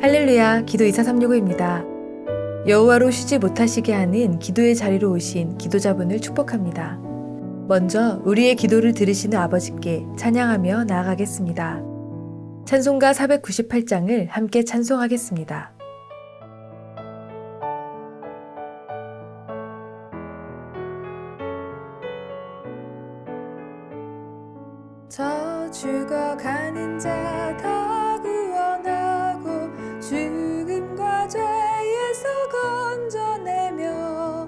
할렐루야, 기도 2436입니다. 여호와로 쉬지 못하시게 하는 기도의 자리로 오신 기도자분을 축복합니다. 먼저 우리의 기도를 들으시는 아버지께 찬양하며 나아가겠습니다. 찬송가 498장을 함께 찬송하겠습니다. 저 죽어가는 자 다 구원하고 죽음과 죄에서 건져내며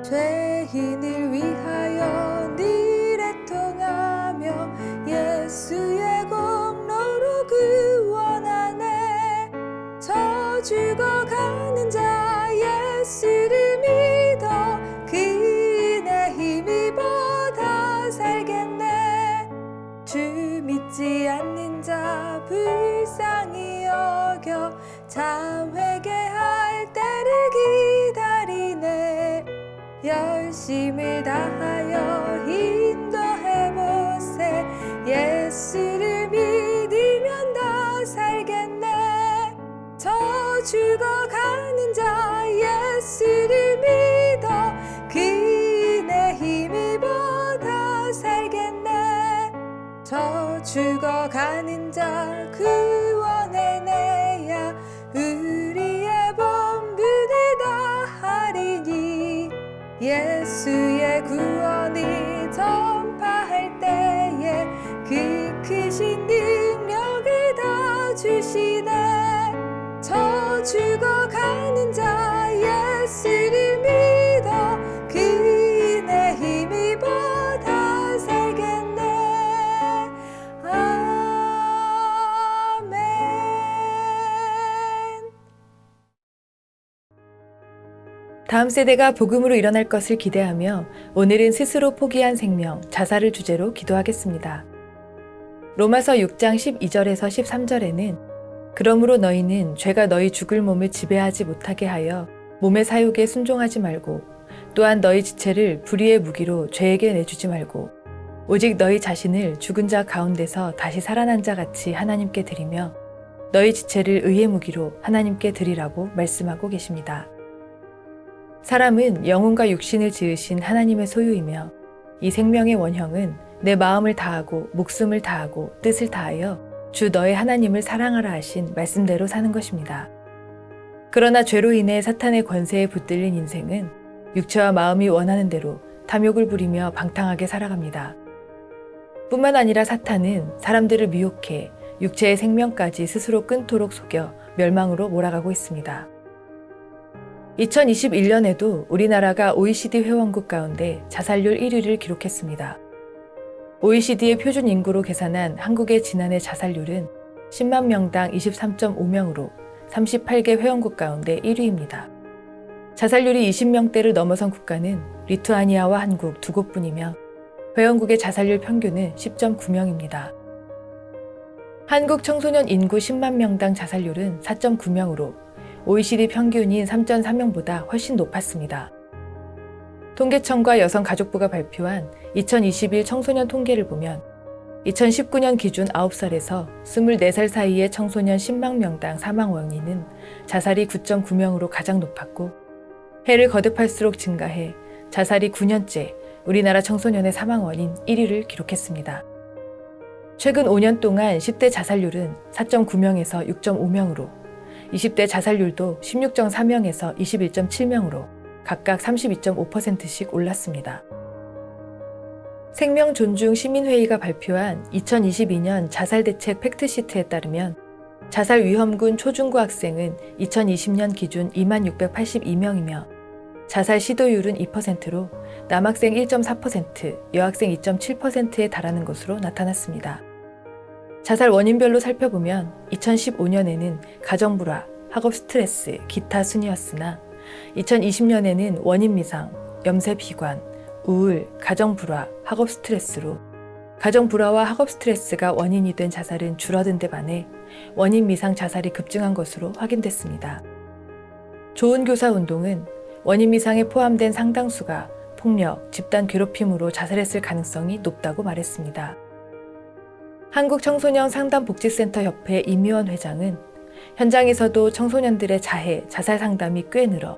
죄인을 위하여 늘 애통하며 예수의 공로로 구원하네. 저 죽어가는 자 예수를 믿어 그 은혜 힘입어 다 살겠네. 주 믿지 않는 자 불쌍히 여겨 참 회개할 때를 기다리네. 열심을 다하여 인도해보세. 예수를 믿으면 다 살겠네. 저 죽어가는 자 예수를 믿어 그 은혜 힘입어 다 살겠네. 저 죽어가는 자 구원해내야 우리의 범죄를 다 하리니. 예수의 구원이 전파할 때에 그 크신 능력을 다 주시네. 저 죽어가는 자 예수를 믿어 그 은혜 힘입어 다 살겠네. 아멘. 다음 세대가 복음으로 일어날 것을 기대하며 오늘은 스스로 포기한 생명, 자살을 주제로 기도하겠습니다. 로마서 6장 12절에서 13절에는 그러므로 너희는 죄가 너희 죽을 몸을 지배하지 못하게 하여 몸의 사욕에 순종하지 말고 또한 너희 지체를 불의의 무기로 죄에게 내주지 말고 오직 너희 자신을 죽은 자 가운데서 다시 살아난 자 같이 하나님께 드리며 너희 지체를 의의 무기로 하나님께 드리라고 말씀하고 계십니다. 사람은 영혼과 육신을 지으신 하나님의 소유이며 이 생명의 원형은 내 마음을 다하고 목숨을 다하고 뜻을 다하여 주 너의 하나님을 사랑하라 하신 말씀대로 사는 것입니다. 그러나 죄로 인해 사탄의 권세에 붙들린 인생은 육체와 마음이 원하는 대로 탐욕을 부리며 방탕하게 살아갑니다. 뿐만 아니라 사탄은 사람들을 미혹해 육체의 생명까지 스스로 끊도록 속여 멸망으로 몰아가고 있습니다. 2021년에도 우리나라가 OECD 회원국 가운데 자살률 1위를 기록했습니다. OECD의 표준 인구로 계산한 한국의 지난해 자살률은 10만 명당 23.5명으로 38개 회원국 가운데 1위입니다. 자살률이 20명대를 넘어선 국가는 리투아니아와 한국 두 곳뿐이며 회원국의 자살률 평균은 10.9명입니다. 한국 청소년 인구 10만 명당 자살률은 4.9명으로 OECD 평균인 3.3명보다 훨씬 높았습니다. 통계청과 여성가족부가 발표한 2021 청소년 통계를 보면 2019년 기준 9살에서 24살 사이의 청소년 10만 명당 사망 원인은 자살이 9.9명으로 가장 높았고 해를 거듭할수록 증가해 자살이 9년째 우리나라 청소년의 사망 원인 1위를 기록했습니다. 최근 5년 동안 10대 자살률은 4.9명에서 6.5명으로 20대 자살률도 16.4명에서 21.7명으로 각각 32.5%씩 올랐습니다. 생명존중 시민회의가 발표한 2022년 자살대책 팩트시트에 따르면 자살 위험군 초중고 학생은 2020년 기준 2682명이며 자살 시도율은 2%로 남학생 1.4%, 여학생 2.7%에 달하는 것으로 나타났습니다. 자살 원인별로 살펴보면 2015년에는 가정불화, 학업 스트레스, 기타 순이었으나 2020년에는 원인 미상, 염세 비관, 우울, 가정불화, 학업 스트레스로 가정불화와 학업 스트레스가 원인이 된 자살은 줄어든 데 반해 원인 미상 자살이 급증한 것으로 확인됐습니다. 좋은교사운동은 원인 미상에 포함된 상당수가 폭력, 집단 괴롭힘으로 자살했을 가능성이 높다고 말했습니다. 한국청소년 상담복지센터 협회 임유원 회장은 현장에서도 청소년들의 자해, 자살 상담이 꽤 늘어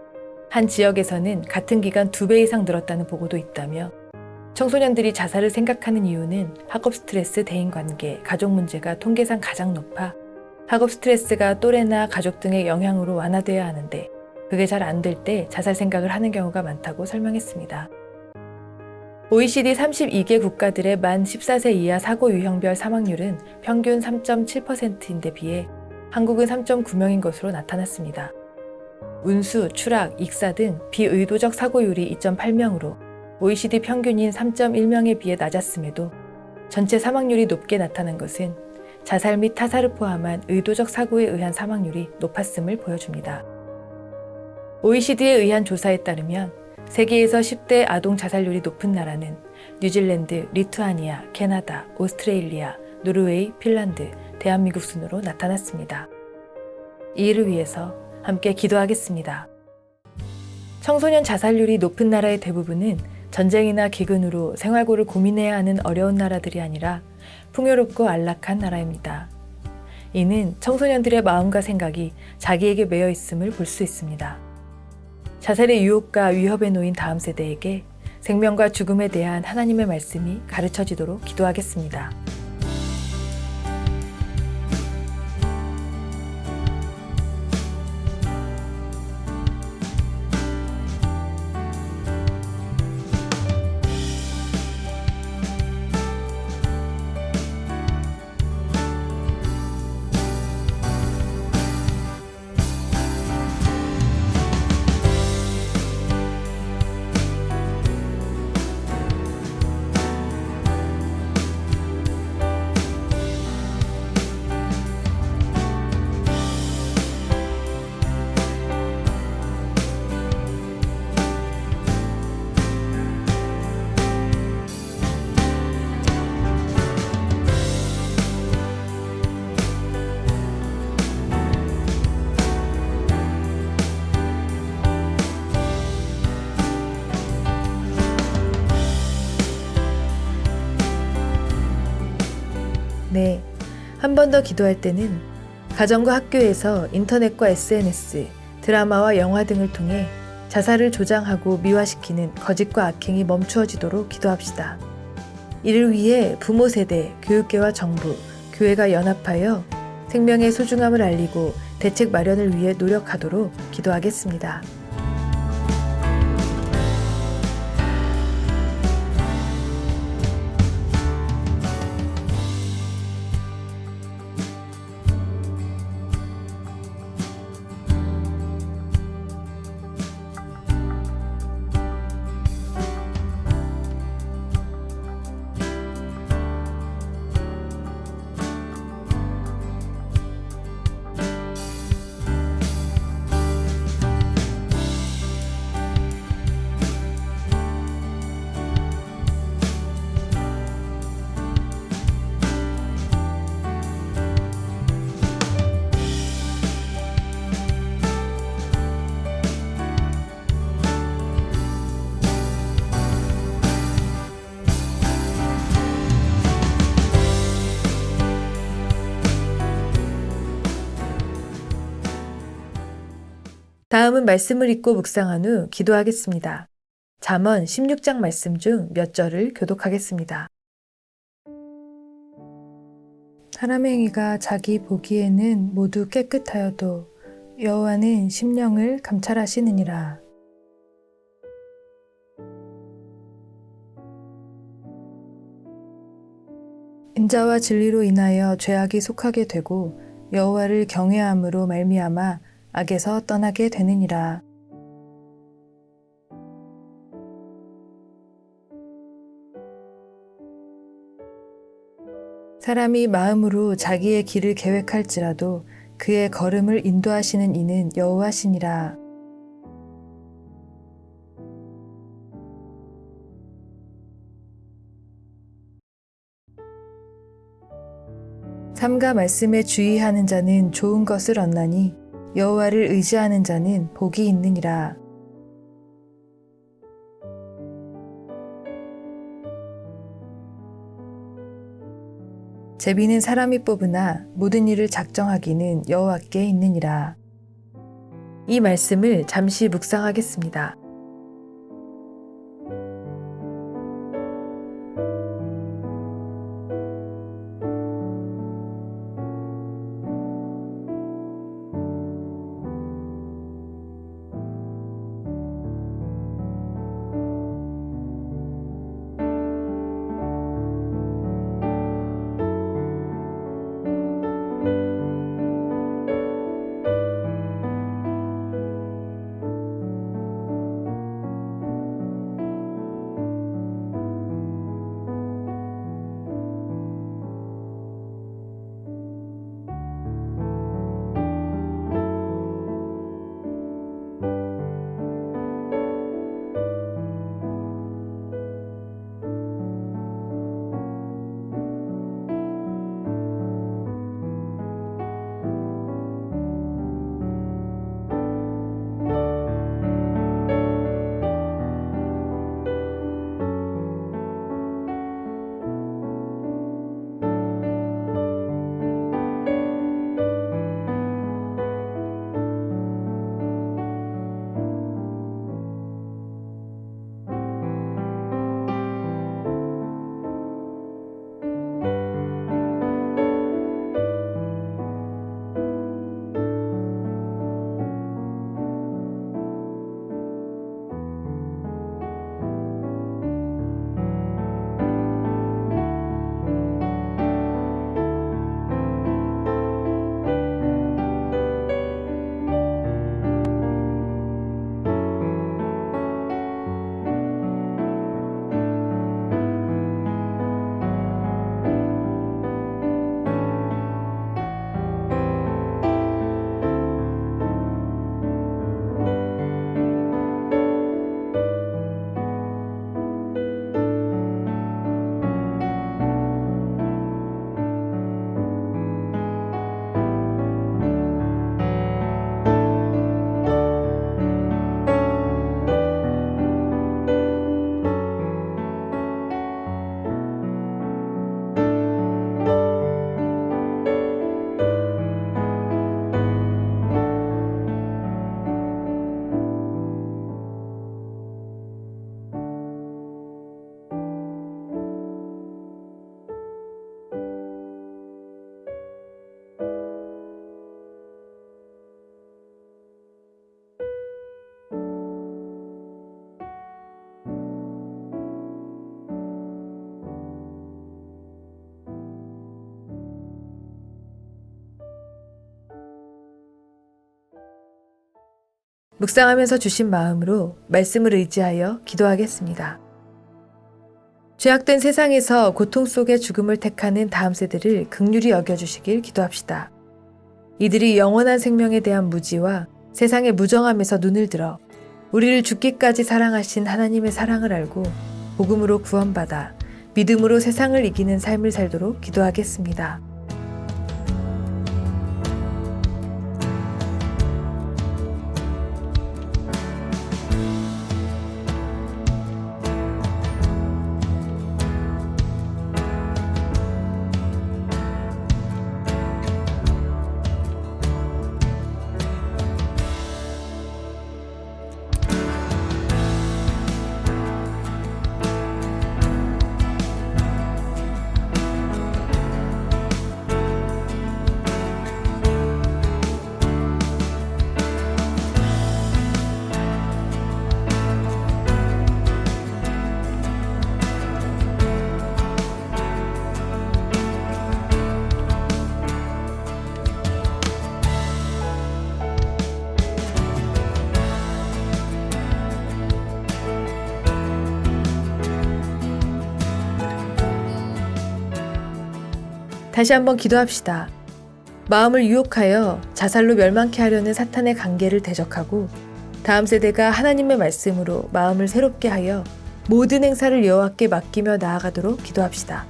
한 지역에서는 같은 기간 2배 이상 늘었다는 보고도 있다며 청소년들이 자살을 생각하는 이유는 학업 스트레스, 대인관계, 가족 문제가 통계상 가장 높아 학업 스트레스가 또래나 가족 등의 영향으로 완화돼야 하는데 그게 잘 안 될 때 자살 생각을 하는 경우가 많다고 설명했습니다. OECD 32개 국가들의 만 14세 이하 사고 유형별 사망률은 평균 3.7%인데 비해 한국은 3.9명인 것으로 나타났습니다. 운수, 추락, 익사 등 비의도적 사고율이 2.8명으로 OECD 평균인 3.1명에 비해 낮았음에도 전체 사망률이 높게 나타난 것은 자살 및 타살을 포함한 의도적 사고에 의한 사망률이 높았음을 보여줍니다. OECD에 의한 조사에 따르면 세계에서 10대 아동 자살률이 높은 나라는 뉴질랜드, 리투아니아, 캐나다, 오스트레일리아, 노르웨이, 핀란드, 대한민국 순으로 나타났습니다. 이 일을 위해서 함께 기도하겠습니다. 청소년 자살률이 높은 나라의 대부분은 전쟁이나 기근으로 생활고를 고민해야 하는 어려운 나라들이 아니라 풍요롭고 안락한 나라입니다. 이는 청소년들의 마음과 생각이 자기에게 매여 있음을 볼 수 있습니다. 자살의 유혹과 위협에 놓인 다음 세대에게 생명과 죽음에 대한 하나님의 말씀이 가르쳐지도록 기도하겠습니다. 네, 한 번 더 기도할 때는 가정과 학교에서 인터넷과 SNS, 드라마와 영화 등을 통해 자살을 조장하고 미화시키는 거짓과 악행이 멈추어지도록 기도합시다. 이를 위해 부모 세대, 교육계와 정부, 교회가 연합하여 생명의 소중함을 알리고 대책 마련을 위해 노력하도록 기도하겠습니다. 다음은 말씀을 읽고 묵상한 후 기도하겠습니다. 잠언 16장 말씀 중 몇 절을 교독하겠습니다. 사람의 행위가 자기 보기에는 모두 깨끗하여도 여호와는 심령을 감찰하시느니라. 인자와 진리로 인하여 죄악이 속하게 되고 여호와를 경외함으로 말미암아 악에서 떠나게 되느니라. 사람이 마음으로 자기의 길을 계획할지라도 그의 걸음을 인도하시는 이는 여호와시니라. 삼가 말씀에 주의하는 자는 좋은 것을 얻나니 여호와를 의지하는 자는 복이 있느니라. 제비는 사람이 뽑으나 모든 일을 작정하기는 여호와께 있느니라. 이 말씀을 잠시 묵상하겠습니다. 묵상하면서 주신 마음으로 말씀을 의지하여 기도하겠습니다. 죄악된 세상에서 고통 속의 죽음을 택하는 다음 세대를 긍휼히 여겨주시길 기도합시다. 이들이 영원한 생명에 대한 무지와 세상의 무정함에서 눈을 들어 우리를 죽기까지 사랑하신 하나님의 사랑을 알고 복음으로 구원받아 믿음으로 세상을 이기는 삶을 살도록 기도하겠습니다. 다시 한번 기도합시다. 마음을 유혹하여 자살로 멸망케 하려는 사탄의 관계를 대적하고 다음 세대가 하나님의 말씀으로 마음을 새롭게 하여 모든 행사를 여호와께 맡기며 나아가도록 기도합시다.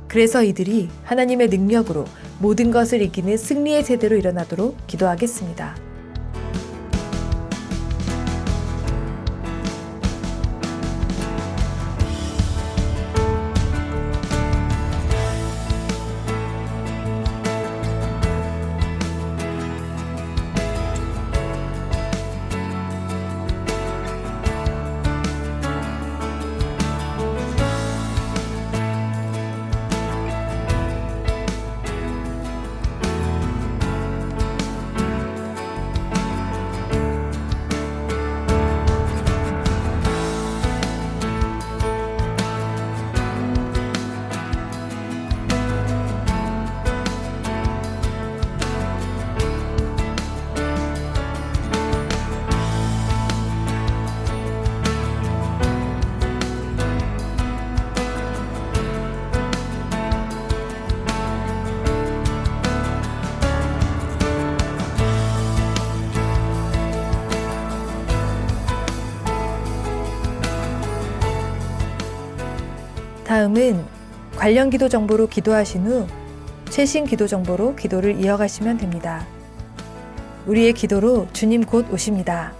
그래서 이들이 하나님의 능력으로 모든 것을 이기는 승리의 세대로 일어나도록 기도하겠습니다. 다음은 관련 기도 정보로 기도하신 후 최신 기도 정보로 기도를 이어가시면 됩니다. 우리의 기도로 주님 곧 오십니다.